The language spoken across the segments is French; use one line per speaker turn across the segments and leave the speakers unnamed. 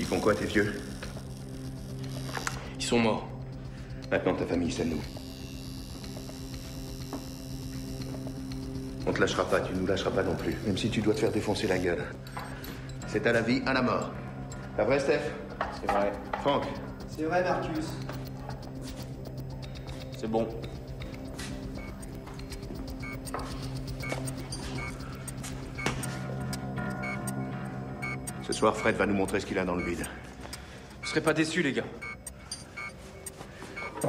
Ils font quoi, tes vieux?
Ils sont morts.
Maintenant, ta famille, c'est nous. On te lâchera pas, tu nous lâcheras pas non plus. Même si tu dois te faire défoncer la gueule. C'est à la vie, à la mort. Pas vrai, Steph?
C'est vrai.
Franck?
C'est vrai, Marcus.
C'est bon.
Ce soir, Fred va nous montrer ce qu'il a dans le vide.
Vous serez pas déçus, les gars.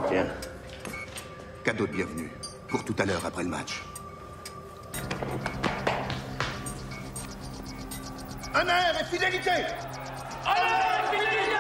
Tiens. Cadeau de bienvenue. Pour tout à l'heure, après le match. Honneur et fidélité!
Honneur et fidélité!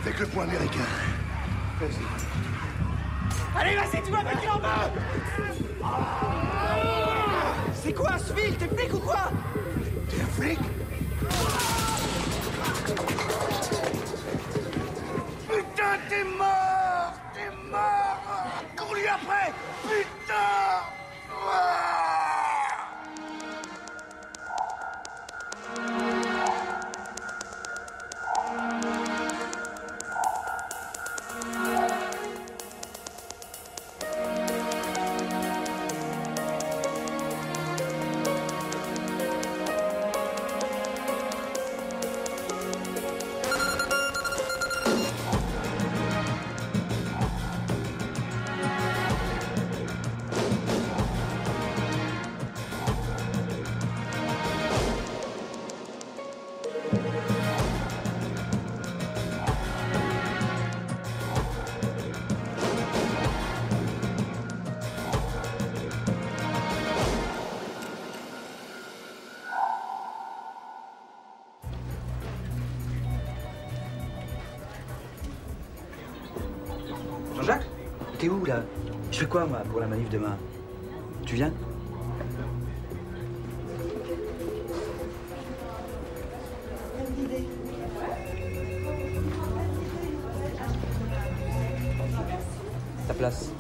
Avec le point américain. Vas-y.
Allez, vas-y, tu vas avec en main. C'est quoi, ce fil? T'es flic ou quoi?
T'es un flic? Putain, t'es mort! T'es mort! Cours-lui après! Putain!
Jean-Jacques? T'es où, là? Je fais quoi, moi, pour la manif demain? Tu viens? Ta place.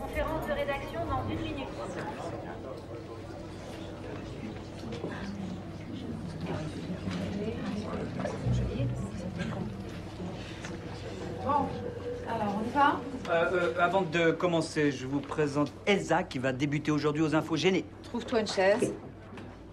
Conférence de rédaction dans 1 minute. Bon, alors on y va?
Avant de commencer, je vous présente Elsa qui va débuter aujourd'hui aux infos gênées.
Trouve-toi une chaise.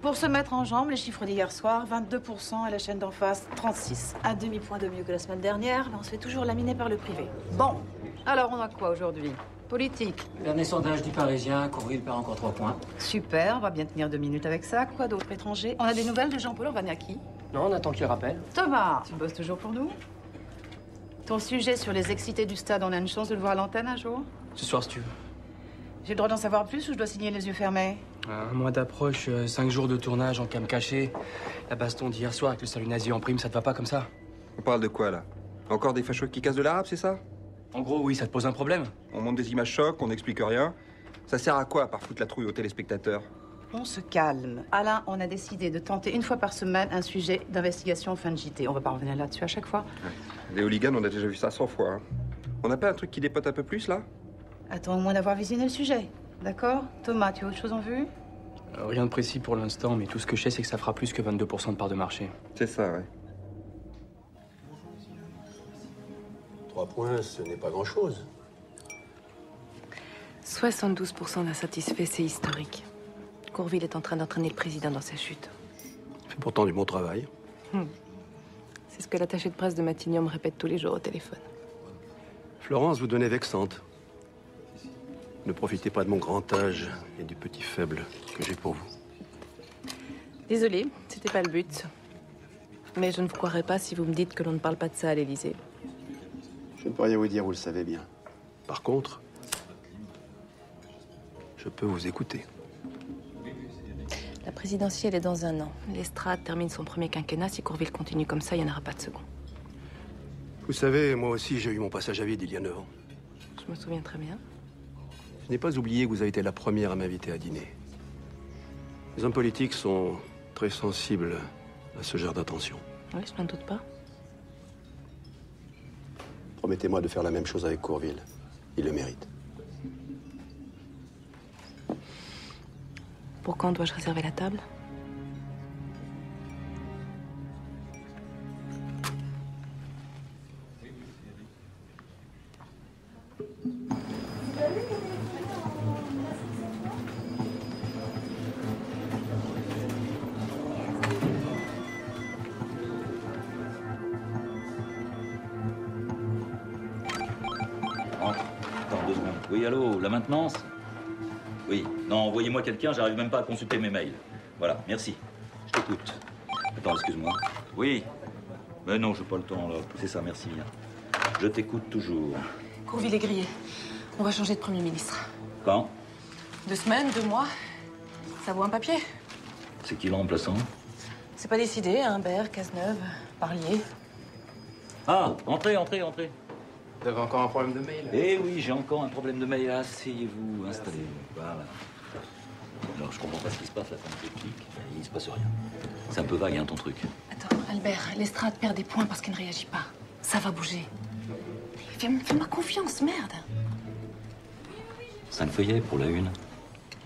Pour se mettre en jambe, les chiffres d'hier soir, 22% et la chaîne d'en face, 36. Un demi-point de mieux que la semaine dernière, mais on se fait toujours laminer par le privé. Bon, alors on a quoi aujourd'hui? Politique.
Dernier sondage du Parisien, Courville perd encore 3 points.
Super, on va bien tenir 2 minutes avec ça. Quoi d'autre, étranger? On a des nouvelles de Jean-Paul Orvaniaki?
Non, on attend qu'il rappelle.
Thomas, tu bosses toujours pour nous? Ton sujet sur les excités du stade, on a une chance de le voir à l'antenne un jour?
Ce soir, si tu veux.
J'ai le droit d'en savoir plus ou je dois signer les yeux fermés?
Un mois d'approche, 5 jours de tournage en cam caché. La baston d'hier soir avec le salut nazi en prime, ça te va pas comme ça?
On parle de quoi, là? Encore des fachos qui cassent de l'arabe, c'est ça?
En gros, oui, ça te pose un problème.
On monte des images chocs, on n'explique rien. Ça sert à quoi, à part foutre la trouille aux téléspectateurs?
On se calme. Alain, on a décidé de tenter une fois par semaine un sujet d'investigation en fin de JT. On va pas revenir là-dessus à chaque fois.
Ouais. Les hooligans, on a déjà vu ça 100 fois. Hein. On n'a pas un truc qui dépote un peu plus, là?
Attends au moins d'avoir visionné le sujet. D'accord? Thomas, tu as autre chose en vue?
Rien de précis pour l'instant, mais tout ce que je sais, c'est que ça fera plus que 22% de part de marché.
C'est ça, ouais.
3 points, ce n'est pas grand-chose.
72% d'insatisfaits, c'est historique. Courville est en train d'entraîner le président dans sa chute.
C'est pourtant du bon travail.
C'est ce que l'attaché de presse de Matignon me répète tous les jours au téléphone.
Florence, vous donnez vexante. Ne profitez pas de mon grand âge et du petit faible que j'ai pour vous.
Désolée, c'était pas le but. Mais je ne vous croirais pas si vous me dites que l'on ne parle pas de ça à l'Élysée.
Je ne peux rien vous dire, vous le savez bien. Par contre, je peux vous écouter.
La présidentielle est dans 1 an. Lestrade termine son premier quinquennat. Si Courville continue comme ça, il n'y en aura pas de second.
Vous savez, moi aussi, j'ai eu mon passage à vide il y a 9 ans.
Je me souviens très bien.
Je n'ai pas oublié que vous avez été la première à m'inviter à dîner. Les hommes politiques sont très sensibles à ce genre d'attention.
Oui, je n'en doute pas.
Promettez-moi de faire la même chose avec Courville. Il le mérite.
Pour quand dois-je réserver la table?
Attends 2 secondes. Oui, allô, la maintenance? Oui. Non, envoyez-moi quelqu'un, j'arrive même pas à consulter mes mails. Voilà, merci. Je t'écoute. Attends, excuse-moi. Oui. Mais non, j'ai pas le temps, là. C'est ça, merci bien. Je t'écoute toujours.
Courville est grillé. On va changer de Premier ministre.
Quand?
2 semaines, 2 mois. Ça vaut un papier.
C'est qui le remplaçant?
C'est pas décidé, hein, Bert, Cazeneuve, Parlier.
Ah, entrez, entrez, entrez.
Vous avez encore un problème de mail?
Eh oui, j'ai encore un problème de mail. Asseyez-vous, installez-vous. Voilà. Alors, je comprends pas ce qui se passe là, comme technique. Il se passe rien. C'est un peu vague, hein, ton truc.
Attends, Albert, Lestrade perd des points parce qu'il ne réagit pas. Ça va bouger. Fais-moi confiance, merde.
5 feuillets pour la une.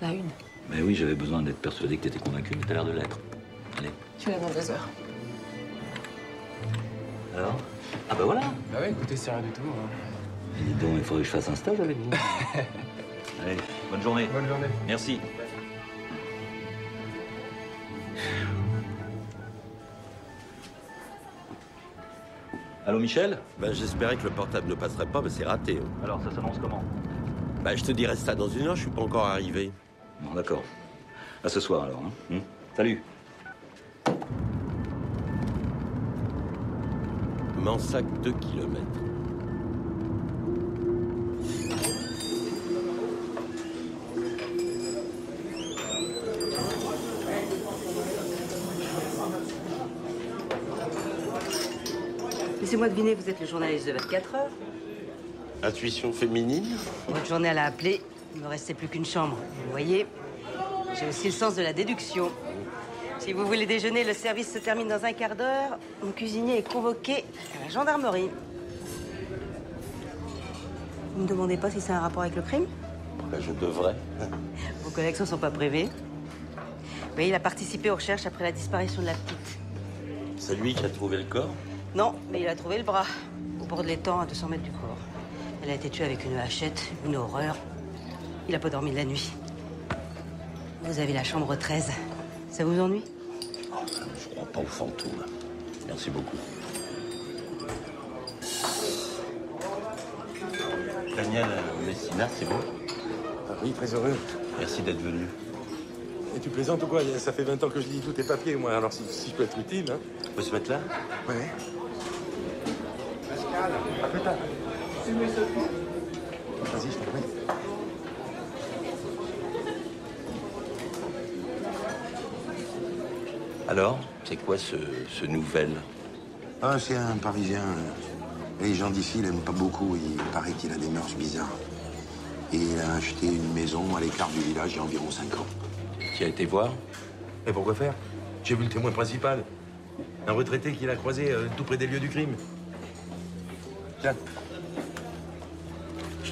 La une.
Mais oui, j'avais besoin d'être persuadé que t'étais convaincu, mais t'as l'air de l'être. Allez.
Tu l'as dans 2 heures.
Alors? Ah bah voilà.
Bah ouais, écoutez, c'est rien du tout. Hein.
Et dis donc, il faudrait que je fasse un stage avec vous. Allez, bonne journée.
Bonne journée.
Merci. Allô, Michel?
Ben, j'espérais que le portable ne passerait pas, mais c'est raté.
Alors, ça s'annonce comment?
Ben, je te dirai ça dans 1 heure, je suis pas encore arrivé.
Bon, d'accord. À ce soir, alors. Hein. Salut.
Mansac 2 kilomètres.
Laissez-moi deviner, vous êtes le journaliste de 24 heures.
Intuition féminine?
Votre journal a appelé, il me restait plus qu'une chambre. Vous voyez, j'ai aussi le sens de la déduction. Si vous voulez déjeuner, le service se termine dans 1/4 d'heure. Mon cuisinier est convoqué à la gendarmerie. Vous me demandez pas si c'est un rapport avec le crime?
Ben, je devrais.
Vos connexions sont pas privées. Oui, il a participé aux recherches après la disparition de la petite.
C'est lui qui a trouvé le corps?
Non, mais il a trouvé le bras, au bord de l'étang, à 200 mètres du corps. Elle a été tuée avec une hachette, une horreur. Il a pas dormi de la nuit. Vous avez la chambre 13. Ça vous ennuie?
Oh, je crois pas aux fantômes. Merci beaucoup. Daniel Messina, c'est vous?
Ah oui, très heureux.
Merci d'être venu.
Et tu plaisantes ou quoi? Ça fait 20 ans que je lis tous tes papiers, moi, alors si je peux être utile, hein.
On peut se mettre là?
Ouais. Pascal, à plus tard. Vas-y, je t'en prie.
Alors, c'est quoi ce nouvel?
Ah, c'est un Parisien. Les gens d'ici l'aiment pas beaucoup. Il paraît qu'il a des mœurs bizarres. Et il a acheté une maison à l'écart du village il y a environ 5 ans.
Qui a été voir?
Et pourquoi faire? J'ai vu le témoin principal. Un retraité qu'il a croisé tout près des lieux du crime. Tiens.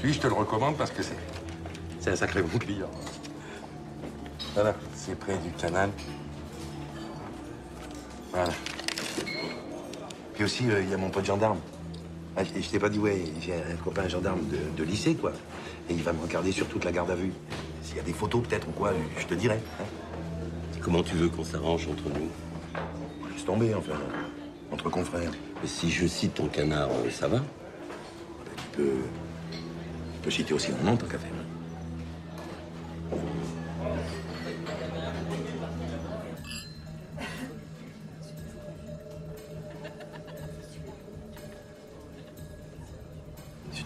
Lui, je te le recommande parce que c'est un sacré bon client. Voilà, c'est près du canal. Voilà. Puis aussi, il y a mon pote gendarme. Ah, je t'ai pas dit, ouais, j'ai un copain gendarme de lycée, quoi. Et il va me regarder sur toute la garde à vue. S'il y a des photos, peut-être, ou quoi, je te dirai. Hein.
Comment tu veux qu'on s'arrange entre nous?
Laisse tomber, enfin, entre confrères.
Mais si je cite ton canard, ça va?
Tu peux citer aussi mon nom, tant qu'à faire.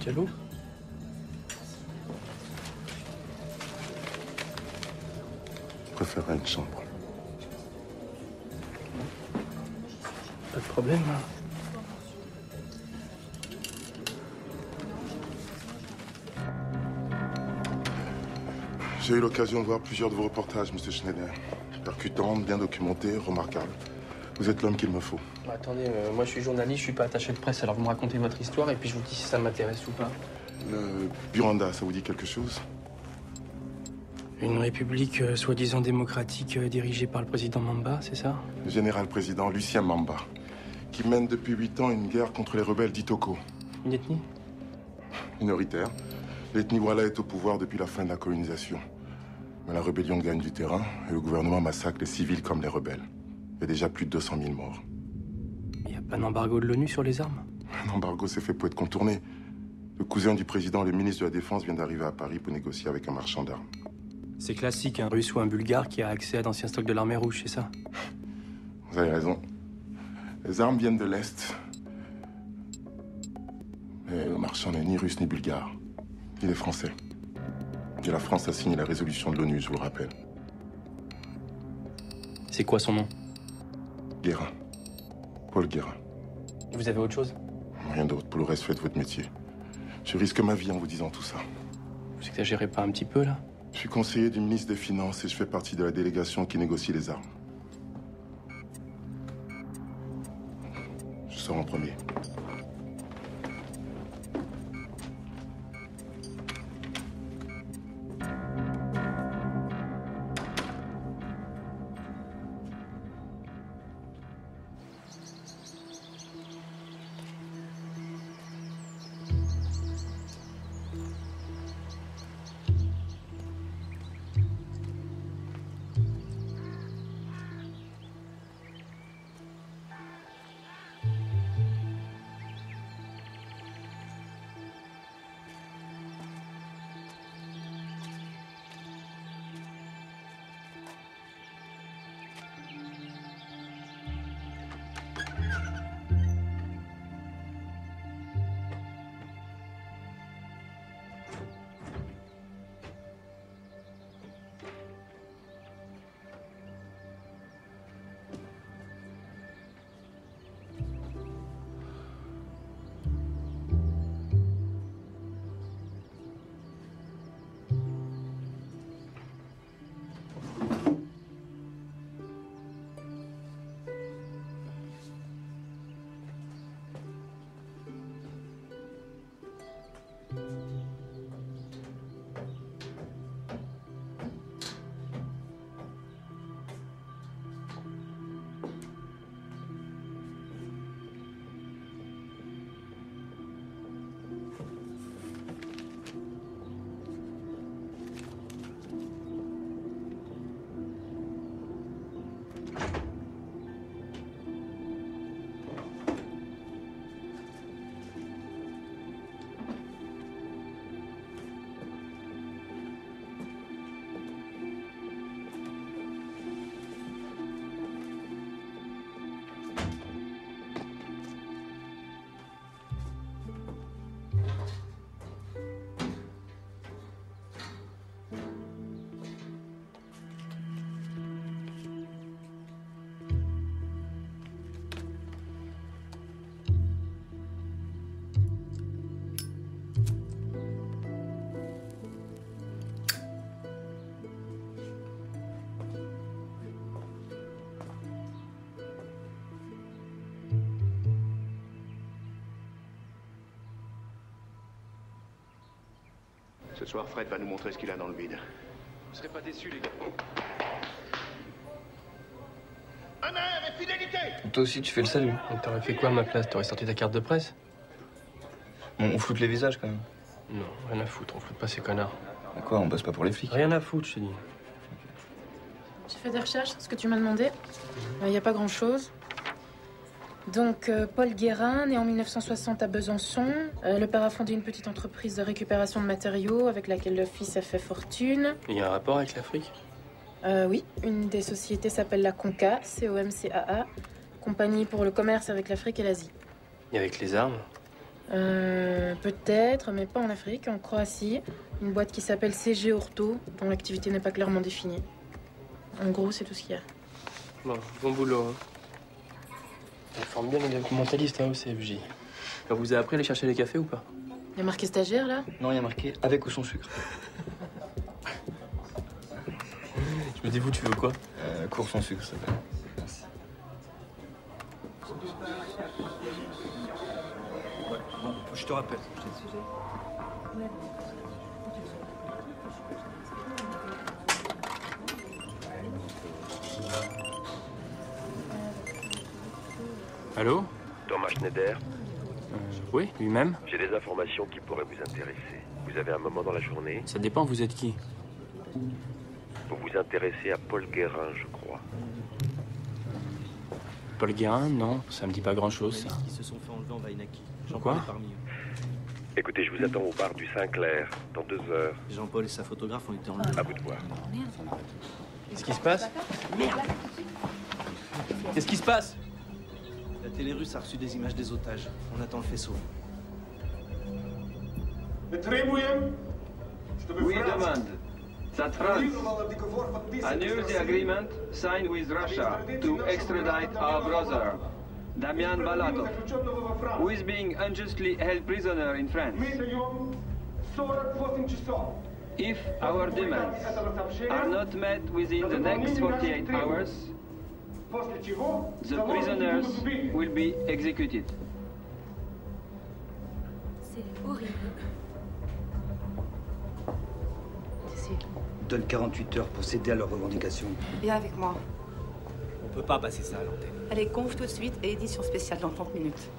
Diallo.
Je préférerais une chambre.
Pas de problème, hein.
J'ai eu l'occasion de voir plusieurs de vos reportages, Monsieur Schneider. Percutants, bien documentés, remarquables. Vous êtes l'homme qu'il me faut.
Attendez, moi je suis journaliste, je suis pas attaché de presse, alors vous me racontez votre histoire et puis je vous dis si ça m'intéresse ou pas.
Le Buranda, ça vous dit quelque chose?
Une république soi-disant démocratique dirigée par le président Mamba, c'est ça?
Le général-président Lucien Mamba, qui mène depuis 8 ans une guerre contre les rebelles d'Itoko.
Une ethnie?
Minoritaire. L'ethnie Walla est au pouvoir depuis la fin de la colonisation. Mais la rébellion gagne du terrain et le gouvernement massacre les civils comme les rebelles. Il y a déjà plus de 200 000 morts.
Il n'y a pas d'embargo de l'ONU sur les armes?
Un embargo s'est fait pour être contourné. Le cousin du président, le ministre de la Défense, vient d'arriver à Paris pour négocier avec un marchand d'armes.
C'est classique, un Russe ou un Bulgare qui a accès à d'anciens stocks de l'armée rouge, c'est ça?
Vous avez raison. Les armes viennent de l'Est. Mais le marchand n'est ni russe ni bulgare. Il est français. Et la France a signé la résolution de l'ONU, je vous le rappelle.
C'est quoi son nom?
Guérin. Paul Guérin.
Vous avez autre chose?
Rien d'autre. Pour le reste, faites votre métier. Je risque ma vie en vous disant tout ça.
Vous exagérez pas un petit peu, là?
Je suis conseiller du ministre des Finances et je fais partie de la délégation qui négocie les armes. Je sors en premier.
Ce soir, Fred va nous montrer ce qu'il a dans le vide. Vous serez pas déçus, les gars. Honneur et fidélité!
Toi aussi, tu fais le salut. Donc t'aurais fait quoi à ma place? T'aurais sorti ta carte de presse?
On floute les visages, quand même.
Non, rien à foutre. On floute pas ces connards.
À quoi? On bosse pas pour les flics?
Rien à foutre, je te dis.
J'ai fait des recherches, ce que tu m'as demandé. Il n'y a pas grand-chose. Donc, Paul Guérin, né en 1960 à Besançon. Le père a fondé une petite entreprise de récupération de matériaux avec laquelle le fils a fait fortune.
Il y a un rapport avec l'Afrique?
Oui, une des sociétés s'appelle la CONCA, C-O-M-C-A-A, compagnie pour le commerce avec l'Afrique et l'Asie.
Et avec les armes?
Peut-être, mais pas en Afrique, en Croatie. Une boîte qui s'appelle CG Orto, dont l'activité n'est pas clairement définie. En gros, c'est tout ce qu'il y a.
Bon boulot. Hein. On forme bien les documentalistes au CFJ. Alors, vous avez appris à aller chercher les cafés ou pas?
Il y a marqué stagiaire, là?
Non, il y a marqué avec ou sans sucre.
Je me dis, vous, tu veux quoi?
Cours sans sucre, ça va.
Je te rappelle.
Allô?
Thomas Schneider.
Oui, lui-même.
J'ai des informations qui pourraient vous intéresser. Vous avez un moment dans la journée?
Ça dépend, vous êtes qui?
Vous vous intéressez à Paul Guérin, je crois.
Paul Guérin, non, ça me dit pas grand-chose, ça.
Qui se sont fait enlever en Vainaki.
Quoi?
Écoutez, je vous attends au bar du Saint-Clair, dans 2 heures.
Jean-Paul et sa photographe ont été enlevés.
À vous de voir.
Qu'est-ce qui se passe?
Merde!
Qu'est-ce qui se passe?
La télé russe a reçu des images des otages. On attend le faisceau.
We demand that France annul the agreement signed with Russia to extradite our brother, Damian Balatov, who is being unjustly held prisoner in France. If our demands are not met within the next 48 hours, the prisoners will be executed.
C'est horrible.
Donne 48 heures pour céder à leurs revendications.
Viens avec moi.
On peut pas passer ça à l'antenne.
Allez, conf tout de suite et édition spéciale dans 30 minutes.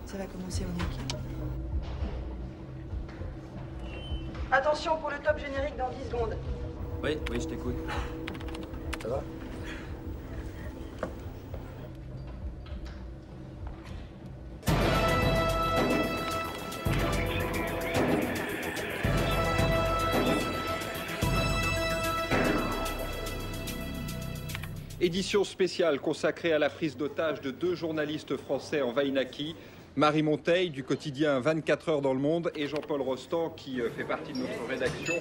Ça va commencer, on est OK.
Attention pour le top générique dans 10 secondes.
Oui, je t'écoute. Ça va?
Édition spéciale consacrée à la prise d'otage de 2 journalistes français en Vaïnaki, Marie Monteil du quotidien 24 heures dans le monde et Jean-Paul Rostand, qui fait partie de notre rédaction,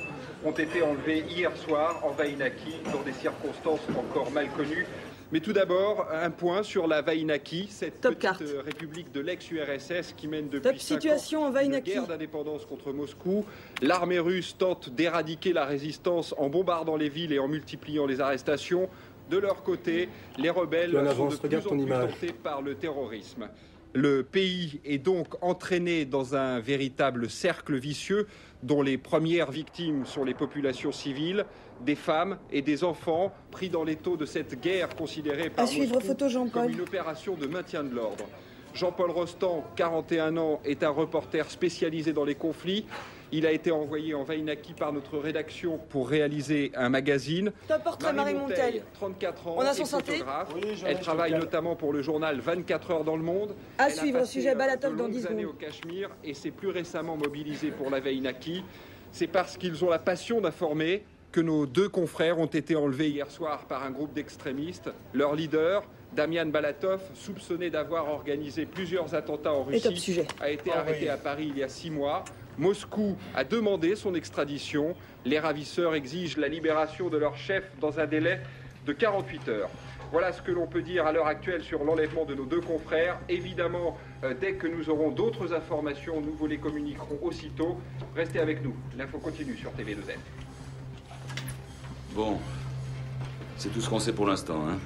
ont été enlevés hier soir en Vaïnaki dans des circonstances encore mal connues. Mais tout d'abord, un point sur la Vaïnaki, cette petite république de l'ex-URSS qui mène depuis 5 ans une guerre d'indépendance contre Moscou. L'armée russe tente d'éradiquer la résistance en bombardant les villes et en multipliant les arrestations. De leur côté, les rebelles sont de plus en plus tentés par le terrorisme. Le pays est donc entraîné dans un véritable cercle vicieux dont les premières victimes sont les populations civiles, des femmes et des enfants pris dans l'étau de cette guerre considérée par Moscou comme une opération de maintien de l'ordre. Jean-Paul Rostand, 41 ans, est un reporter spécialisé dans les conflits. Il a été envoyé en Vaïnaki par notre rédaction pour réaliser un magazine.
Top portrait Marie Monteil.
34 ans,
On a son
et
synthé.
photographe. Elle travaille notamment pour le journal 24 heures dans le monde.
À
Elle
suivre,
a passé
sujet Balatov
de
dans
longues
10
années
secondes.
au Cachemire et s'est plus récemment mobilisée pour la Vaïnaki. C'est parce qu'ils ont la passion d'informer que nos 2 confrères ont été enlevés hier soir par un groupe d'extrémistes. Leur leader, Damian Balatov, soupçonné d'avoir organisé plusieurs attentats en Russie, a été arrêté à Paris il y a 6 mois. Moscou a demandé son extradition. Les ravisseurs exigent la libération de leur chef dans un délai de 48 heures. Voilà ce que l'on peut dire à l'heure actuelle sur l'enlèvement de nos 2 confrères. Évidemment, dès que nous aurons d'autres informations, nous vous les communiquerons aussitôt. Restez avec nous. L'info continue sur TV2N.
Bon, c'est tout ce qu'on sait pour l'instant, hein.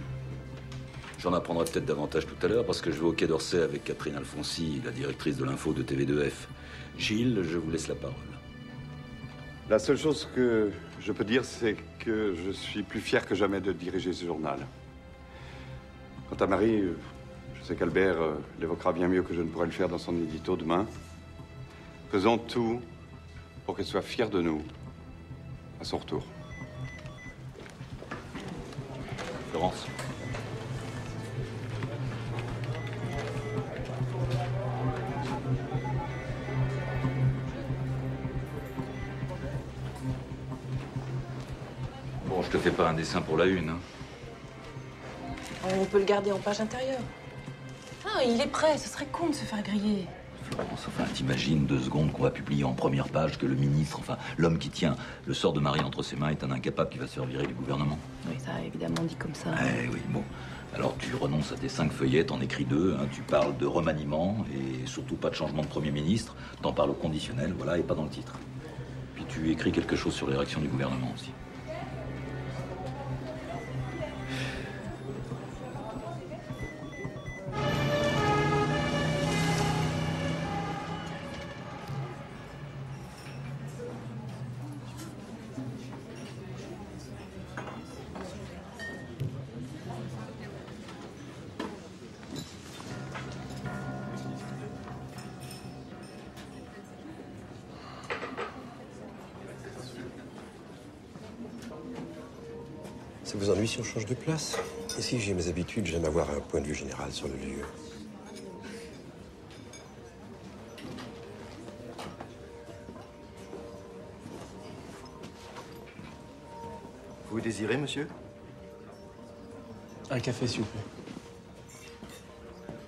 J'en apprendrai peut-être davantage tout à l'heure parce que je vais au Quai d'Orsay avec Catherine Alfonsi, la directrice de l'info de TV2F. Gilles, je vous laisse la parole.
La seule chose que je peux dire, c'est que je suis plus fier que jamais de diriger ce journal. Quant à Marie, je sais qu'Albert l'évoquera bien mieux que je ne pourrais le faire dans son édito demain. Faisons tout pour qu'elle soit fière de nous à son retour.
Florence. Bon, je te fais pas un dessin pour la une, hein.
On peut le garder en page intérieure. Ah, il est prêt, ce serait con de se faire griller.
Florence, enfin, t'imagines 2 secondes qu'on va publier en première page que le ministre, enfin, l'homme qui tient le sort de Marie entre ses mains est un incapable qui va se faire virer du gouvernement.
Oui, ça a évidemment dit comme ça.
Eh oui, bon. Alors tu renonces à tes 5 feuillets, t'en écris 2, hein, tu parles de remaniement et surtout pas de changement de Premier ministre, t'en parles au conditionnel, voilà, et pas dans le titre. Puis tu écris quelque chose sur les réactions du gouvernement aussi.
Ça vous ennuie si on change de place? Ici, j'ai mes habitudes, j'aime avoir un point de vue général sur le lieu.
Vous désirez, monsieur?
Un café, s'il vous plaît.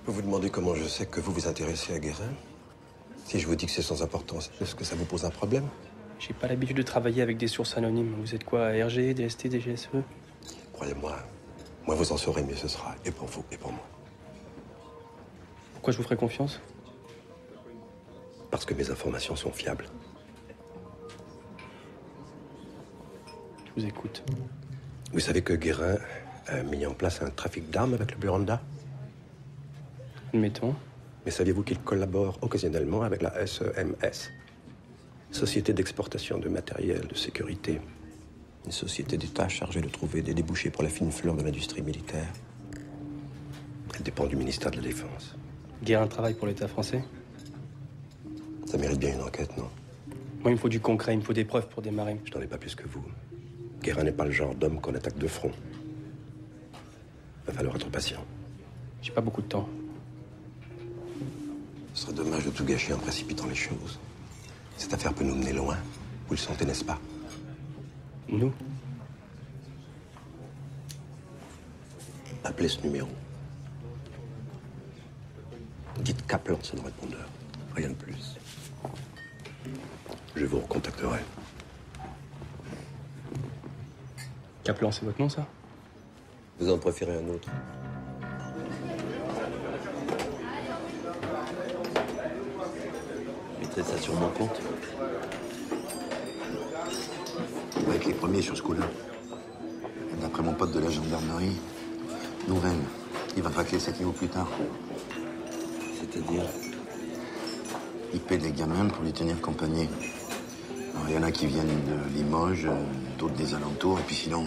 Vous vous demandez comment je sais que vous vous intéressez à Guérin? Si je vous dis que c'est sans importance, est-ce que ça vous pose un problème?
J'ai pas l'habitude de travailler avec des sources anonymes. Vous êtes quoi, RG, DST, DGSE?
Croyez-moi, moi vous en saurez mieux ce sera, et pour vous, et pour moi.
Pourquoi je vous ferai confiance?
Parce que mes informations sont fiables.
Je vous écoute.
Vous savez que Guérin a mis en place un trafic d'armes avec le Buranda?
Admettons.
Mais saviez-vous qu'il collabore occasionnellement avec la SEMS, Société d'exportation de matériel de sécurité, une société d'État chargée de trouver des débouchés pour la fine fleur de l'industrie militaire. Elle dépend du ministère de la Défense.
Guérin travaille pour l'État français?
Ça mérite bien une enquête, non?
Moi, il me faut du concret, il me faut des preuves pour démarrer.
Je n'en ai pas plus que vous. Guérin n'est pas le genre d'homme qu'on attaque de front. Va falloir être patient.
J'ai pas beaucoup de temps.
Ce serait dommage de tout gâcher en précipitant les choses. Cette affaire peut nous mener loin. Vous le sentez, n'est-ce pas?
Nous?
Appelez ce numéro. Dites Kaplan sur le répondeur. Rien de plus. Je vous recontacterai.
Kaplan, c'est votre nom, ça?
Vous en préférez un autre?
Mettez ça sur mon compte.
On va être les premiers sur ce coup-là. D'après mon pote de la gendarmerie, nouvelle. Il va traquer 7 niveaux plus tard.
C'est-à-dire?
Il paie des gamins pour lui tenir compagnie. Alors, il y en a qui viennent de Limoges, d'autres des alentours, et puis sinon,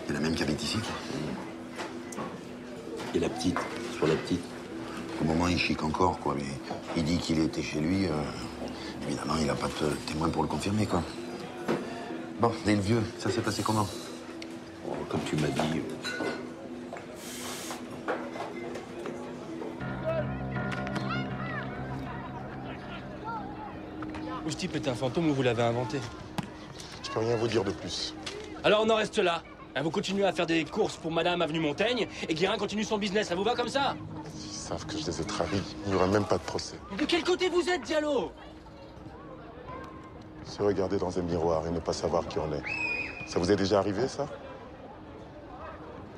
il y en a même qui habitent ici, quoi.
Et la petite? Sur la petite?
Au moment, il chic encore, quoi. Mais il dit qu'il était chez lui. Évidemment, il n'a pas de témoin pour le confirmer, quoi. Bon, dès le vieux, ça s'est passé comment?
Oh, comme tu m'as dit.
Ou ce type est un fantôme ou vous l'avez inventé?
Je peux rien vous dire de plus.
Alors on en reste là. Vous continuez à faire des courses pour Madame Avenue Montaigne et Guérin continue son business. Ça vous va comme ça?
Ils savent que je les ai trahis. Il n'y aura même pas de procès.
De quel côté vous êtes, Diallo?
Se regarder dans un miroir et ne pas savoir qui on est. Ça vous est déjà arrivé, ça?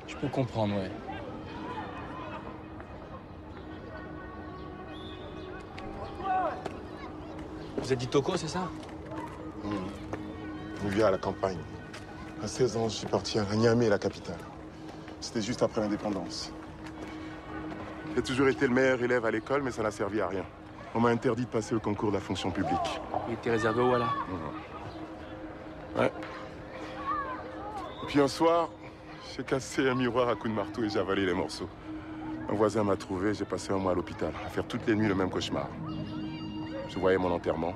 Je peux comprendre, ouais. Vous êtes dit Toco, c'est ça?
On vit à la campagne. À 16 ans, je suis parti à Niamey, la capitale. C'était juste après l'indépendance. J'ai toujours été le meilleur élève à l'école, mais ça n'a servi à rien. On m'a interdit de passer le concours de la fonction publique.
Il était réservé au Walla.
Ouais. Et puis un soir, j'ai cassé un miroir à coups de marteau et j'ai avalé les morceaux. Un voisin m'a trouvé, j'ai passé un mois à l'hôpital, à faire toutes les nuits le même cauchemar. Je voyais mon enterrement,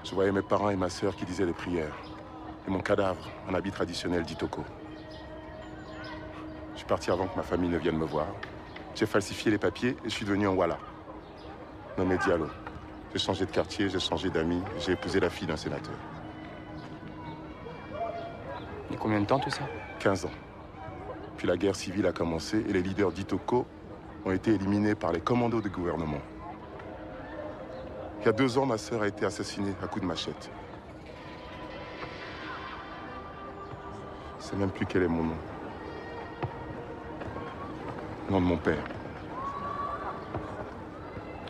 je voyais mes parents et ma sœur qui disaient des prières. Et mon cadavre, en habit traditionnel d'Itoko. Je suis parti avant que ma famille ne vienne me voir. J'ai falsifié les papiers et je suis devenu un Walla. Nommé Diallo. J'ai changé de quartier, j'ai changé d'amis, j'ai épousé la fille d'un sénateur.
Et combien de temps tout ça?
15 ans. Puis la guerre civile a commencé et les leaders d'Itoko ont été éliminés par les commandos du gouvernement. Il y a 2 ans, ma sœur a été assassinée à coups de machette. Je sais même plus quel est mon nom. Le nom de mon père.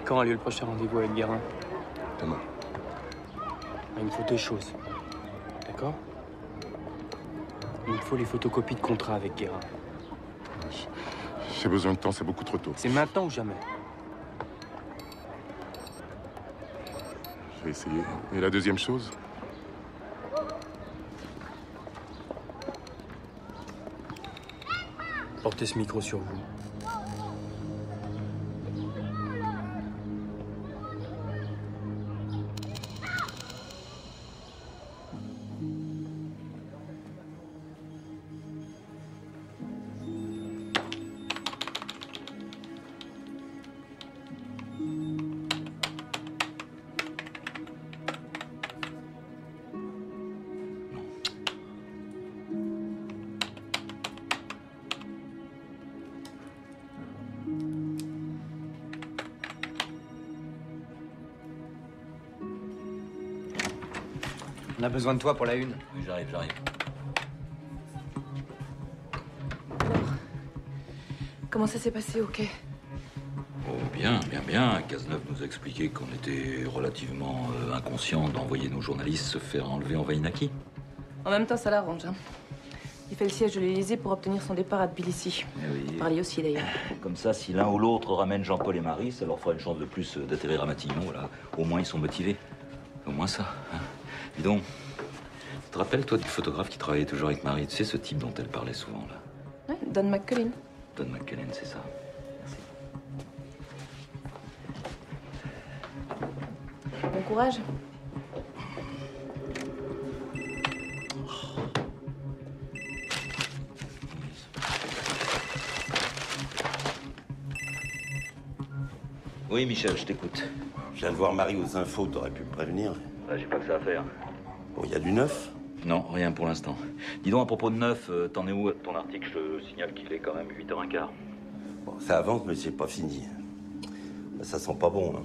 Quand a lieu le prochain rendez-vous avec Guérin?
Demain.
Il me faut 2 choses. D'accord? Il me faut les photocopies de contrat avec Guérin.
J'ai besoin de temps, c'est beaucoup trop tôt.
C'est maintenant ou jamais?
Je vais essayer. Et la deuxième chose?
Portez ce micro sur vous.
On a besoin de toi pour la une.
Oui, j'arrive.
Comment ça s'est passé au quai?
Oh, bien. Cazeneuve nous a expliqué qu'on était relativement inconscient d'envoyer nos journalistes se faire enlever en Vainaki.
En même temps, ça l'arrange. Hein. Il fait le siège de l'Élysée pour obtenir son départ à Tbilissi.
Oui.
Paris aussi, d'ailleurs.
Comme ça, si l'un ou l'autre ramène Jean-Paul et Marie, ça leur fera une chance de plus d'atterrir à Matignon. Voilà. Au moins, ils sont motivés. Au moins ça. Hein. Dis donc, tu te rappelles, toi, du photographe qui travaillait toujours avec Marie? Tu sais, ce type dont elle parlait souvent, là?
Ouais, Don McCullin.
Don McCullin, c'est ça. Merci.
Bon courage.
Oui, Michel, je t'écoute.
Je viens de voir Marie aux infos, t'aurais pu me prévenir.
J'ai pas que ça à faire.
Bon, il y a du neuf?
Non, rien pour l'instant. Dis donc, à propos de neuf, t'en es où ton article? Je signale qu'il est quand même 8h15.
Bon, ça avance, mais c'est pas fini. Ça sent pas bon, hein.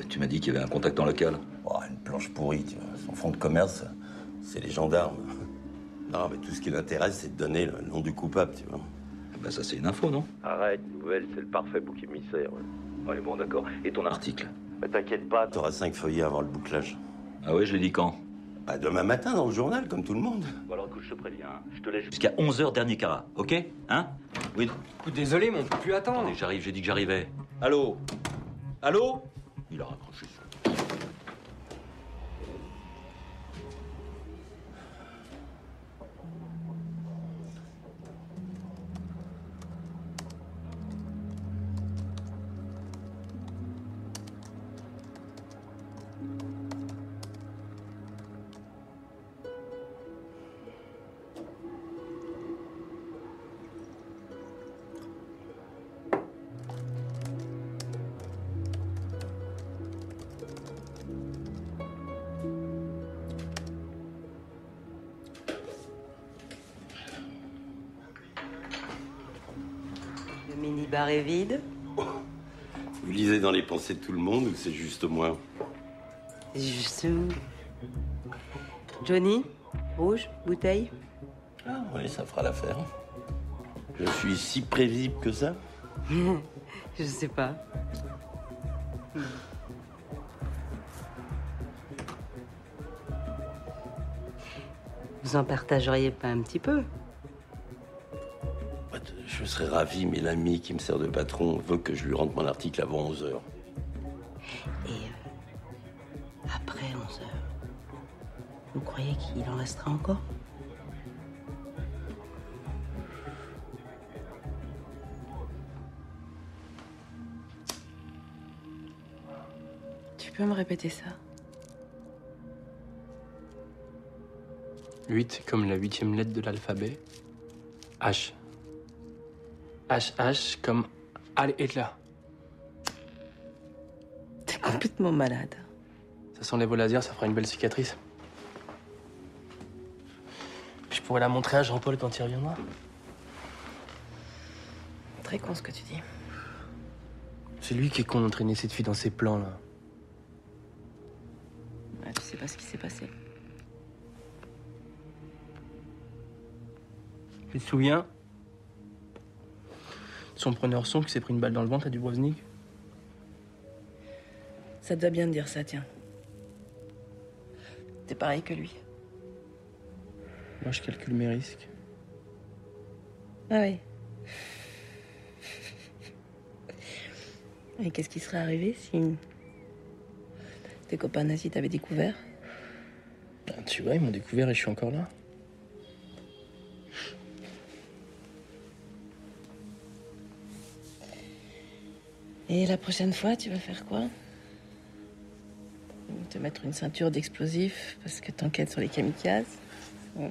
Tu m'as dit qu'il y avait un contact en local.
Oh, une planche pourrie, tu vois. Son fonds de commerce, c'est les gendarmes. Non, mais tout ce qui l'intéresse, c'est de donner le nom du coupable, tu vois.
Ben ça, c'est une info, non?
Arrête, nouvelle, c'est le parfait bouc émissaire.
Ouais, bon, d'accord. Et ton article?
Mais t'inquiète pas, t'auras 5 feuillets avant le bouclage.
Ah ouais, je l'ai dit quand?
Bah, demain matin, dans le journal, comme tout le monde.
Bon, alors, écoute, je te préviens. Je te laisse jusqu'à 11h, dernier carat, ok? Hein? Oui.
Écoute, désolé, mais on peut plus attendre.
Attendez, j'arrive, j'ai dit que j'arrivais. Allô? Allô? Il a raccroché ça.
Le mini-bar est vide.
Vous lisez dans les pensées de tout le monde ou c'est juste moi?
Juste où? Johnny? Rouge? Bouteille?
Ah oui, ça fera l'affaire. Je suis si prévisible que ça?
Je sais pas. Vous en partageriez pas un petit peu?
Je serais ravi, mais l'ami qui me sert de patron veut que je lui rende mon article avant 11h.
Et après 11h, vous croyez qu'il en restera encore?
Tu peux me répéter ça?
8 comme la 8e lettre de l'alphabet. H HH comme Al Hitler.
T'es complètement malade.
Ça s'enlève au laser, ça fera une belle cicatrice. Je pourrais la montrer à Jean-Paul quand il reviendra.
Très con ce que tu dis.
C'est lui qui est con d'entraîner cette fille dans ses plans, là.
Ouais, tu sais pas ce qui s'est passé.
Tu te souviens? Son preneur son qui s'est pris une balle dans le ventre à Dubrovnik.
Ça te va bien de dire ça, tiens. T'es pareil que lui.
Moi, je calcule mes risques.
Ah oui. Et qu'est-ce qui serait arrivé si tes copains nazis t'avaient découvert?
Ben, tu vois, ils m'ont découvert et je suis encore là.
Et la prochaine fois, tu vas faire quoi? Te mettre une ceinture d'explosifs parce que t'enquêtes sur les kamikazes? Ouais.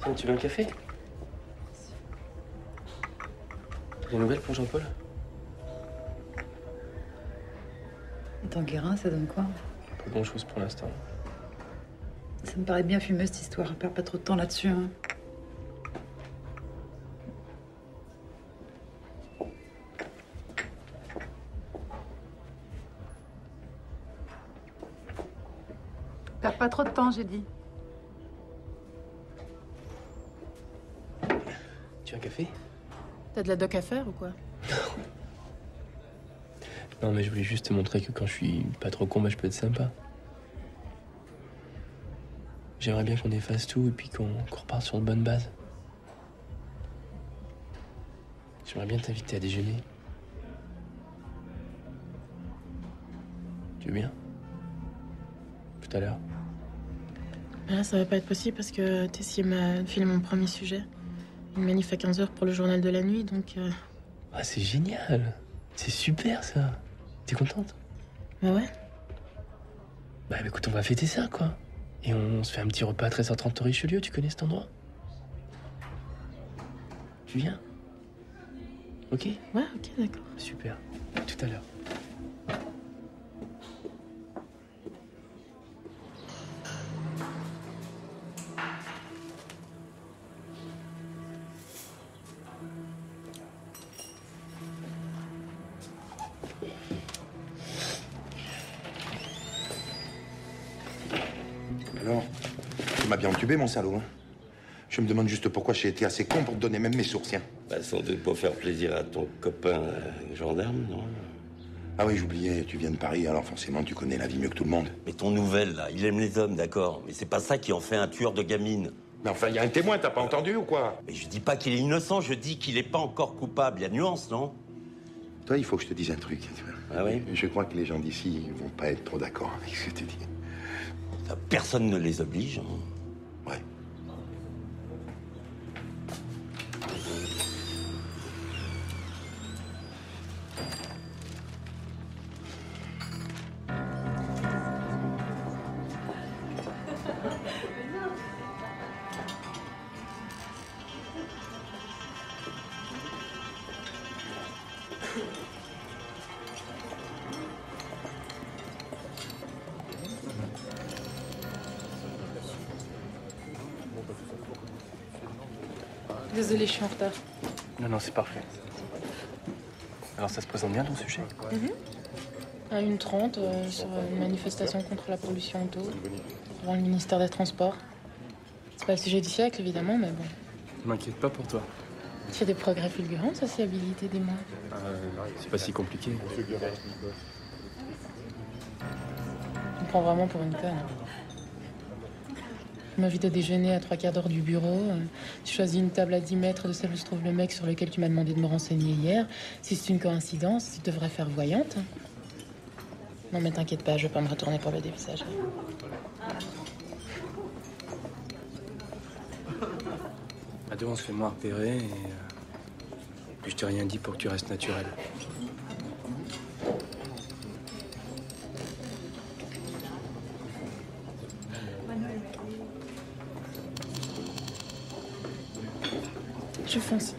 Tiens, tu veux un café? T'as des nouvelles pour Jean-Paul?
Attends, Guérin, ça donne quoi?
Pas grand-chose pour l'instant.
Ça me paraît bien fumeux, cette histoire. Perds pas trop de temps là-dessus, hein. Perds pas trop de temps, j'ai dit.
Tu veux un café?
T'as de la doc à faire ou quoi?
Non, mais je voulais juste te montrer que quand je suis pas trop con, bah, je peux être sympa. J'aimerais bien qu'on efface tout et puis qu'on reparte sur de bonnes bases. J'aimerais bien t'inviter à déjeuner. Tu veux bien? Tout à l'heure.
Là, ça va pas être possible parce que Tessier m'a filé mon premier sujet. Une manif à 15h pour le journal de la nuit, donc...
Ah, c'est génial! C'est super, ça! T'es contente?
Bah ouais.
Bah écoute, on va fêter ça, quoi. Et on se fait un petit repas à 13h30 au Richelieu, tu connais cet endroit? Tu viens? Ok?
Ouais, ok, d'accord.
Super. Tout à l'heure.
Alors, tu m'as bien entubé, mon salaud, hein? Je me demande juste pourquoi j'ai été assez con pour te donner même mes sourciens.
Bah, sans doute pour faire plaisir à ton copain gendarme, non?
Ah oui, j'oubliais, tu viens de Paris, alors forcément tu connais la vie mieux que tout le monde.
Mais ton nouvel, là, il aime les hommes, d'accord? Mais c'est pas ça qui en fait un tueur de gamine.
Mais enfin, il y a un témoin, t'as pas entendu ou quoi?
Mais je dis pas qu'il est innocent, je dis qu'il est pas encore coupable. Il y a nuance, non?
Toi, il faut que je te dise un truc. Tu vois.
Ah oui?
Je crois que les gens d'ici vont pas être trop d'accord avec ce que tu dis.
Personne ne les oblige. Hein.
Ouais.
Désolée, je suis en retard.
Non, non, c'est parfait. Alors, ça se présente bien ton sujet?
À 1h30, sur une manifestation contre la pollution d'eau, devant le ministère des Transports. C'est pas le sujet du siècle, évidemment, mais bon.
Je m'inquiète pas pour toi.
Tu fais des progrès fulgurants en sociabilité, dis-moi.
C'est pas si compliqué.
Tu me prends vraiment pour une conne. Tu m'invites à déjeuner à 3/4 d'heure du bureau. Tu choisis une table à 10 mètres de celle où se trouve le mec sur lequel tu m'as demandé de me renseigner hier. Si c'est une coïncidence, tu devrais faire voyante. Non, mais t'inquiète pas, je vais pas me retourner pour le dévisage.
À deux, on se fait moins repérer et... puis je t'ai rien dit pour que tu restes naturel.
Je fonce.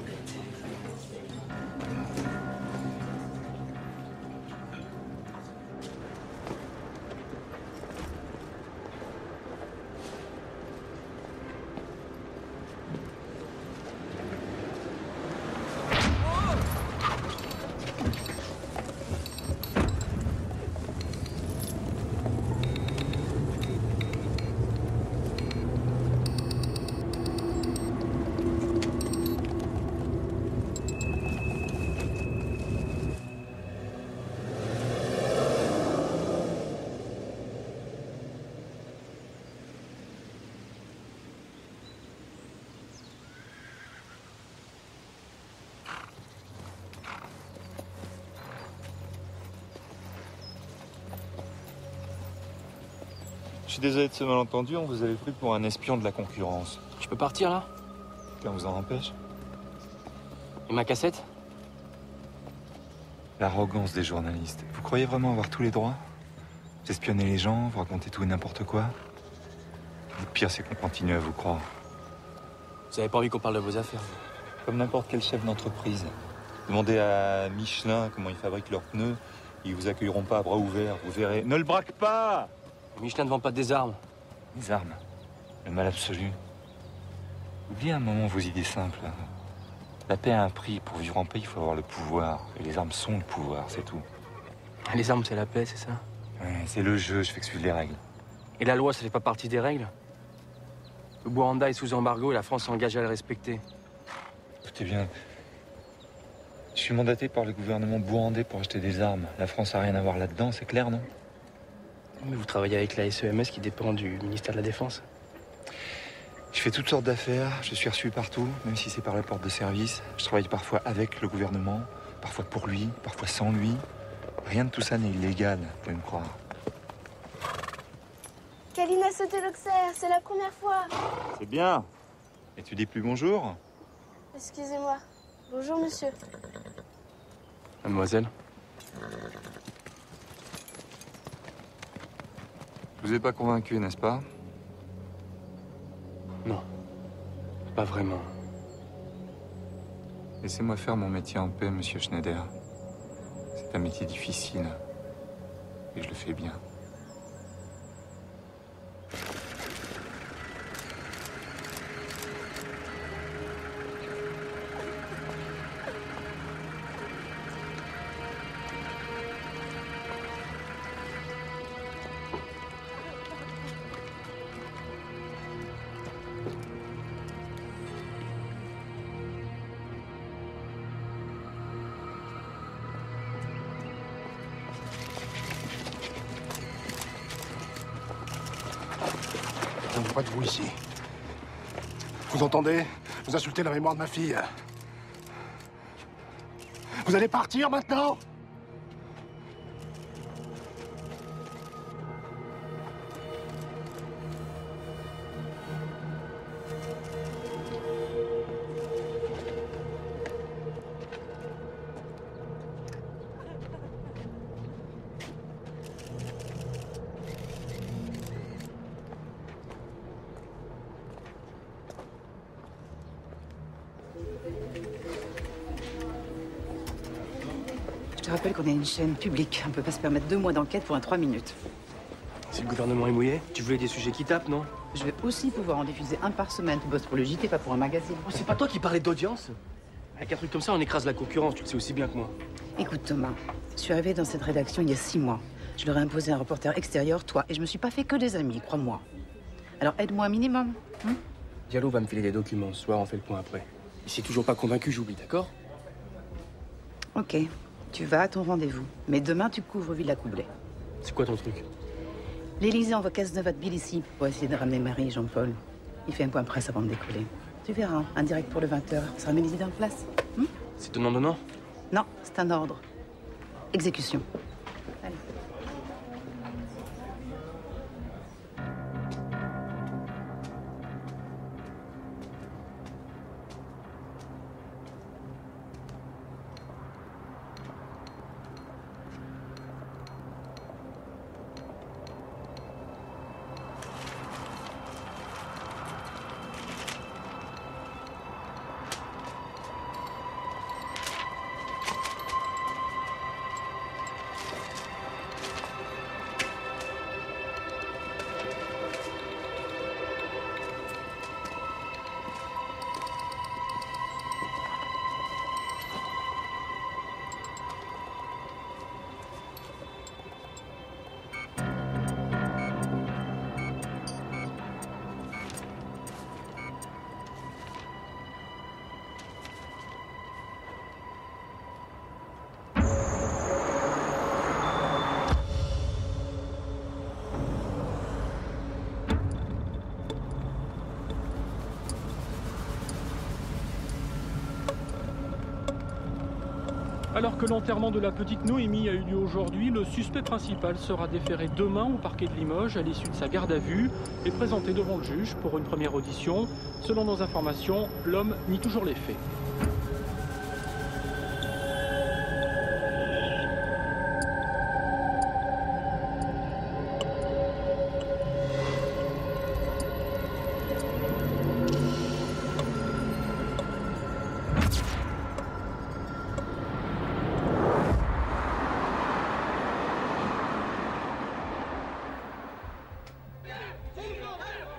Je suis désolé de ce malentendu, on vous avait pris pour un espion de la concurrence.
Je peux partir, là?
Qu'un vous en empêche?
Et ma cassette?
L'arrogance des journalistes. Vous croyez vraiment avoir tous les droits? Vous espionnez les gens, vous racontez tout et n'importe quoi? Le pire, c'est qu'on continue à vous croire.
Vous avez pas envie qu'on parle de vos affaires?
Comme n'importe quel chef d'entreprise. Demandez à Michelin comment ils fabriquent leurs pneus. Ils vous accueilleront pas à bras ouverts, vous verrez. Ne le braque pas!
Michelin ne vend pas des armes.
Des armes? Le mal absolu. Oubliez un moment vos idées simples. La paix a un prix. Pour vivre en paix, il faut avoir le pouvoir. Et les armes sont le pouvoir, c'est tout.
Les armes, c'est la paix, c'est ça?
Ouais, c'est le jeu, je fais que suivre les règles.
Et la loi, ça fait pas partie des règles? Le Buranda est sous embargo et la France s'engage à le respecter.
Écoutez bien. Je suis mandaté par le gouvernement burandais pour acheter des armes. La France a rien à voir là-dedans, c'est clair, non?
Mais vous travaillez avec la SEMS qui dépend du ministère de la Défense.
Je fais toutes sortes d'affaires, je suis reçu partout, même si c'est par la porte de service. Je travaille parfois avec le gouvernement, parfois pour lui, parfois sans lui. Rien de tout ça n'est illégal, vous pouvez me croire.
Kaline a sauté l'Auxerre, c'est la première fois.
C'est bien. Et tu dis plus bonjour?
Excusez-moi. Bonjour, monsieur.
Mademoiselle.
Je vous ai pas convaincu, n'est-ce pas?
Non. Pas vraiment.
Laissez-moi faire mon métier en paix, monsieur Schneider. C'est un métier difficile. Et je le fais bien.
Pas de vous ici. Vous entendez? Vous insultez la mémoire de ma fille. Vous allez partir maintenant?
Je te rappelle qu'on est une chaîne publique. On peut pas se permettre 2 mois d'enquête pour un 3 minutes.
Si le gouvernement est mouillé, tu voulais des sujets qui tapent, non?
Je vais aussi pouvoir en diffuser un par semaine. Tu bosses pour le JT, pas pour un magazine.
Oh, c'est pas toi qui parlais d'audience? Avec un truc comme ça, on écrase la concurrence, tu le sais aussi bien que moi.
Écoute, Thomas, je suis arrivée dans cette rédaction il y a 6 mois. Je leur ai imposé un reporter extérieur, toi, et je me suis pas fait que des amis, crois-moi. Alors aide-moi un minimum.
Diallo va me filer des documents. Ce soir, on fait le point après. Et si toujours pas convaincu, j'oublie, d'accord?
Ok, tu vas à ton rendez-vous. Mais demain, tu couvres Villa Coublay.
C'est quoi ton truc?
L'Élysée envoie Cazeneuve à Tbilissi pour essayer de ramener Marie et Jean-Paul. Il fait un point presse avant de décoller. Tu verras, un direct pour le 20h. Ça ramène les idées en place.
C'est donnant-donnant?
Non, c'est un ordre. Exécution. Allez.
Alors que l'enterrement de la petite Noémie a eu lieu aujourd'hui, le suspect principal sera déféré demain au parquet de Limoges à l'issue de sa garde à vue et présenté devant le juge pour une première audition. Selon nos informations, l'homme nie toujours les faits.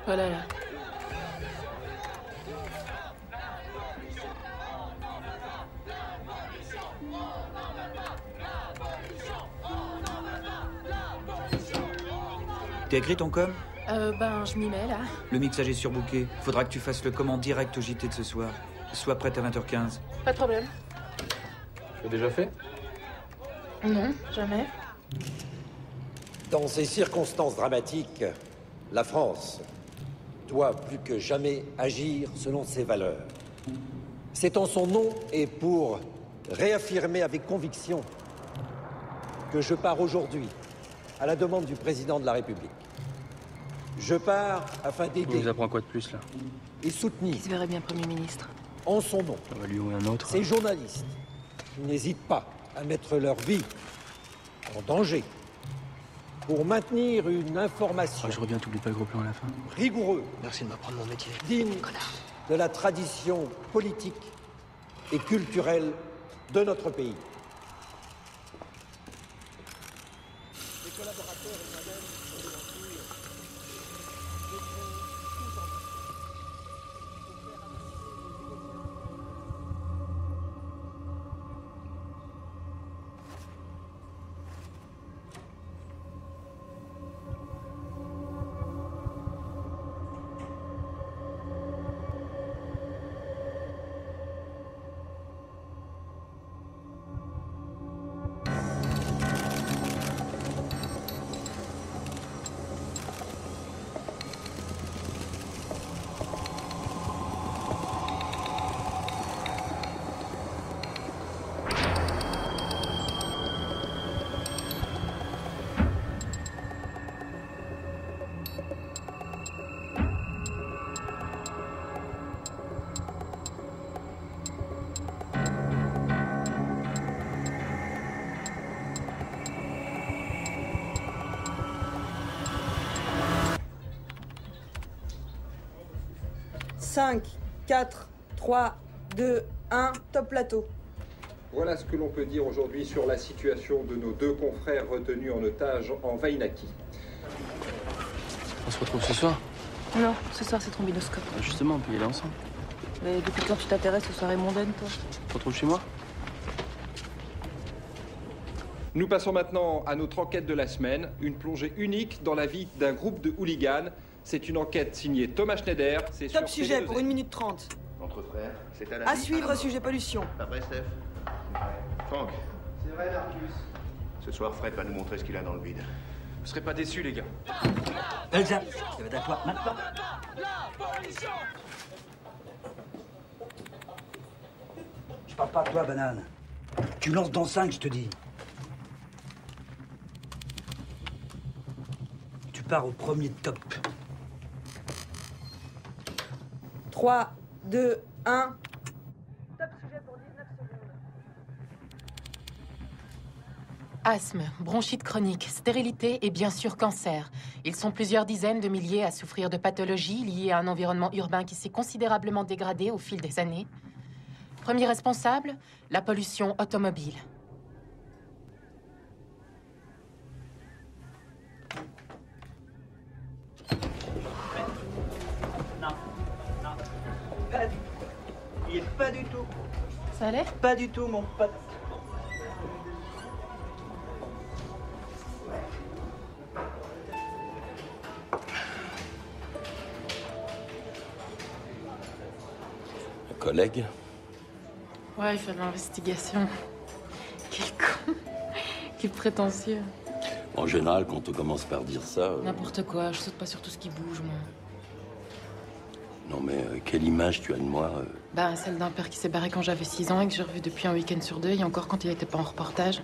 Voilà, là.
T'as écrit ton com?
Ben, je m'y mets, là.
Le mixage est surbooké. Faudra que tu fasses le commande direct au JT de ce soir. Sois prête à 20h15.
Pas de problème.
Tu l'as déjà fait?
Non, jamais.
Dans ces circonstances dramatiques, la France doit plus que jamais agir selon ses valeurs. C'est en son nom et pour réaffirmer avec conviction que je pars aujourd'hui à la demande du président de la République. Je pars afin d'aider.
Tu nous apprends quoi de plus, là?
Et soutenir.
Il se verrait bien Premier ministre.
En son nom.
On va lui ou un autre.
Ces journalistes qui n'hésitent pas à mettre leur vie en danger pour maintenir une information.
Je reviens, t'oublies pas le gros plan à la fin.
Rigoureux.
Merci de m'apprendre mon métier.
Digne de la tradition politique et culturelle de notre pays. Les collaborateurs et moi-même sont gentils.
Cinq, 4, 3, 2, 1, top plateau.
Voilà ce que l'on peut dire aujourd'hui sur la situation de nos deux confrères retenus en otage en Vainaki.
On se retrouve ce soir?
Non, ce soir c'est trombinoscope.
Justement, on peut y aller ensemble.
Mais depuis quand tu t'intéresses aux soirées mondaines, toi?
Tu te retrouves chez moi?
Nous passons maintenant à notre enquête de la semaine, une plongée unique dans la vie d'un groupe de hooligans. C'est une enquête signée Thomas Schneider. C'est
Top
sur
sujet
Télé2.
pour 1 minute 30.
Entre frères, c'est à la
À
vie,
suivre,
alors.
sujet pollution.
Pas vrai, Steph? Franck. C'est vrai, Marcus. Ce soir, Fred va nous montrer ce qu'il a dans le vide.
Vous serez pas déçus, les gars.
Elsa, ça va être à toi maintenant. Je parle pas à toi, banane. Tu lances dans 5, je te dis. Tu pars au premier top.
3, 2, 1.
Asthme, bronchite chronique, stérilité et bien sûr cancer. Ils sont plusieurs dizaines de milliers à souffrir de pathologies liées à un environnement urbain qui s'est considérablement dégradé au fil des années. Premier responsable, la pollution automobile.
Pas du tout. Il est pas du tout.
Ça allait?
Pas du tout, mon pote.
Un collègue?
Ouais, il fait de l'investigation. Quel con. Quel prétentieux.
En général, quand on commence par dire ça...
N'importe quoi, je saute pas sur tout ce qui bouge, moi.
Non mais quelle image tu as de moi
Bah, celle d'un père qui s'est barré quand j'avais 6 ans et que j'ai revu depuis un week-end sur 2, et encore quand il était pas en reportage.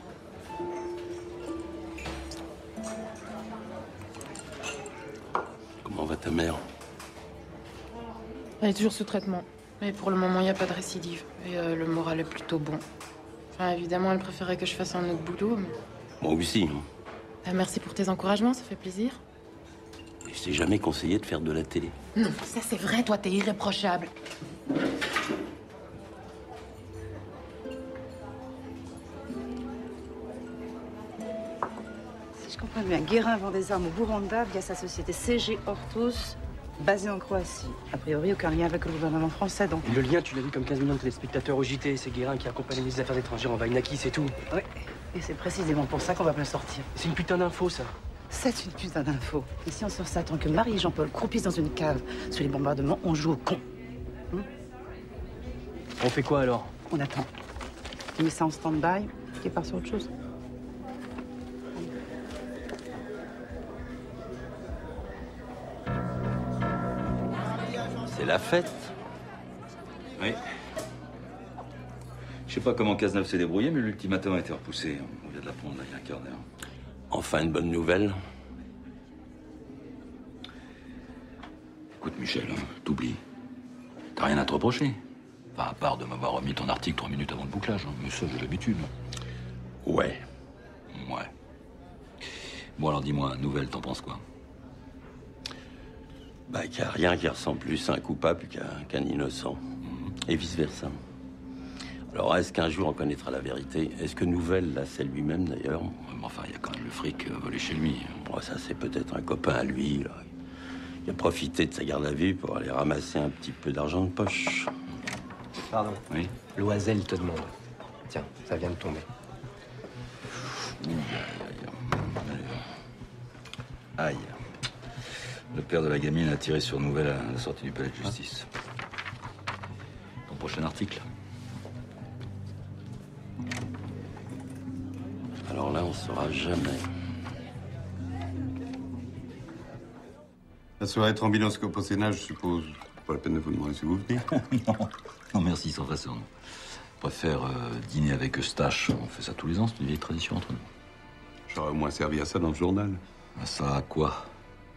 Comment va ta mère?
Elle est toujours sous traitement. Mais pour le moment, il n'y a pas de récidive. Et le moral est plutôt bon. Enfin, évidemment, elle préférait que je fasse un autre boulot, mais...
Moi aussi.
Ah, merci pour tes encouragements, ça fait plaisir.
Et je t'ai jamais conseillé de faire de la télé.
Non, ça c'est vrai, toi, t'es irréprochable.
Si je comprends bien, Guérin vend des armes au Buranda via sa société CG Hortus, basée en Croatie. A priori, aucun lien avec le gouvernement français, donc.
Le lien, tu l'as vu comme 15 millions de téléspectateurs au JT. C'est Guérin qui accompagne les affaires étrangères en Vainaki, c'est tout.
Oui, et c'est précisément pour ça qu'on va me le sortir.
C'est une putain d'info, ça.
C'est une putain d'info. Et si on sort ça tant que Marie et Jean-Paul croupissent dans une cave sous les bombardements, on joue au con.
On fait quoi alors?
On attend. Tu mets ça en stand-by et part sur autre chose.
C'est la fête.
Oui. Je sais pas comment Cazeneuve s'est débrouillé, mais l'ultimatum a été repoussé. On vient de l'apprendre là, il y a un quart d'heure.
Enfin une bonne nouvelle.
Écoute, Michel, t'oublies. T'as rien à te reprocher. Enfin, à part de m'avoir remis ton article 3 minutes avant le bouclage. Hein. Mais ça, j'ai l'habitude.
Ouais.
Ouais. Bon, alors dis-moi, nouvelle, t'en penses quoi?
Bah, qu'il n'y a rien qui ressemble plus à un coupable qu'un innocent. Et vice-versa. Alors, est-ce qu'un jour on connaîtra la vérité? Est-ce que Nouvelle, là, c'est lui-même, d'ailleurs?
Mais enfin, il y a quand même le fric volé chez lui.
Bon, ça, c'est peut-être un copain à lui, là. Il a profité de sa garde à vue pour aller ramasser un petit peu d'argent de poche.
Pardon.
Oui.
Loisel te demande. Tiens, ça vient de tomber.
Aïe. Le père de la gamine a tiré sur Nouvelle à la sortie du palais de justice. Ton prochain article?
Alors là, on saura jamais.
La soirée trombinoscope au Sénat, je suppose. Pas la peine de vous demander si vous venez.
Non, merci, sans façon. Je préfère dîner avec Eustache. On fait ça tous les ans, c'est une vieille tradition entre nous.
J'aurais au moins servi à ça dans le journal.
À ça à quoi?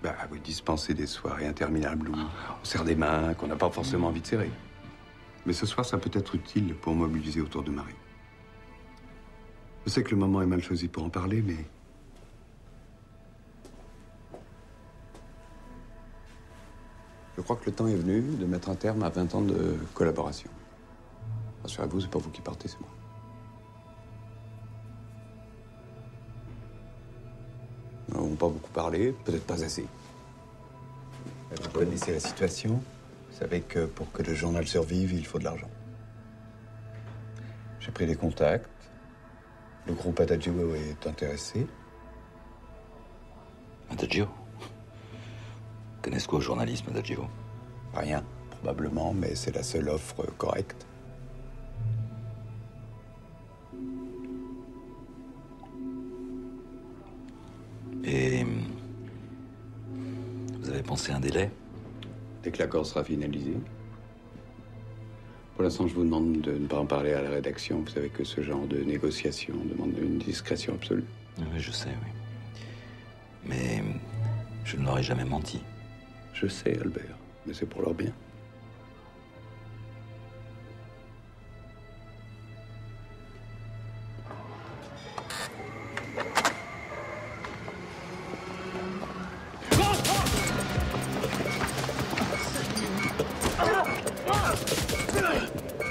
Bah, vous dispensez des soirées interminables où on serre des mains, qu'on n'a pas forcément envie de serrer. Mais ce soir, ça peut être utile pour mobiliser autour de Marie. Je sais que le moment est mal choisi pour en parler, mais... Je crois que le temps est venu de mettre un terme à 20 ans de collaboration. Rassurez-vous, c'est pas vous qui partez, c'est moi. Nous n'avons pas beaucoup parlé, peut-être pas assez. connaissez la situation. Vous savez que pour que le journal survive, il faut de l'argent. J'ai pris des contacts. Le groupe Adagio est intéressé.
Adagio? Connaissent quoi au journalisme, Adagio?
Rien, probablement, mais c'est la seule offre correcte.
Et vous avez pensé à un délai?
Dès que l'accord sera finalisé. Pour l'instant, je vous demande de ne pas en parler à la rédaction. Vous savez que ce genre de négociation demande une discrétion absolue.
Oui, je sais, oui. Mais je ne leur ai jamais menti.
Je sais, Albert, mais c'est pour leur bien.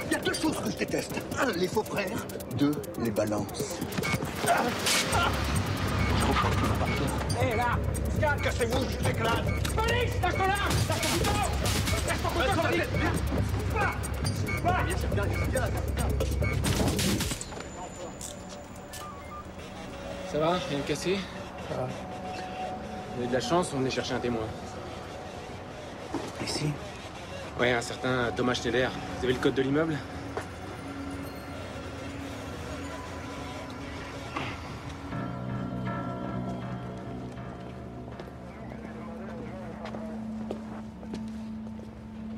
Il y a deux choses que je déteste. Un, les faux frères. Deux, les balances.
Hé, là! Scan, cassez-vous, je vous éclate! Police! Lâche-toi là! Lâche ton couteau! Lâche ton couteau, je te dis! C'est bien, c'est bien.
Ça va? Rien de cassé? Ça va. Vous avez de la chance, on venait chercher un témoin.
Ici?
Ouais, un certain Thomas Schneider. Vous avez le code de l'immeuble?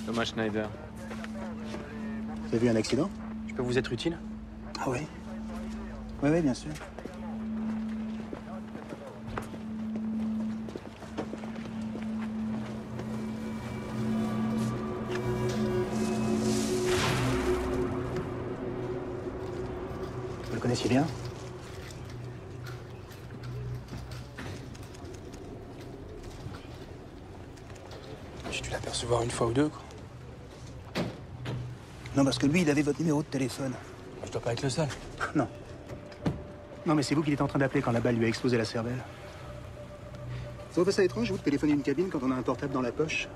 Thomas Schneider.
Vous avez vu un accident?
Je peux vous être utile?
Ah oui? Oui, oui, bien sûr. Vous le connaissiez bien?
J'ai dû l'apercevoir une fois ou deux, quoi.
Non, parce que lui, il avait votre numéro de téléphone.
Je dois pas être le seul.
Non. Non, mais c'est vous qu'il était en train d'appeler quand la balle lui a explosé la cervelle. Ça vous fait ça étrange, vous, de téléphoner une cabine quand on a un portable dans la poche?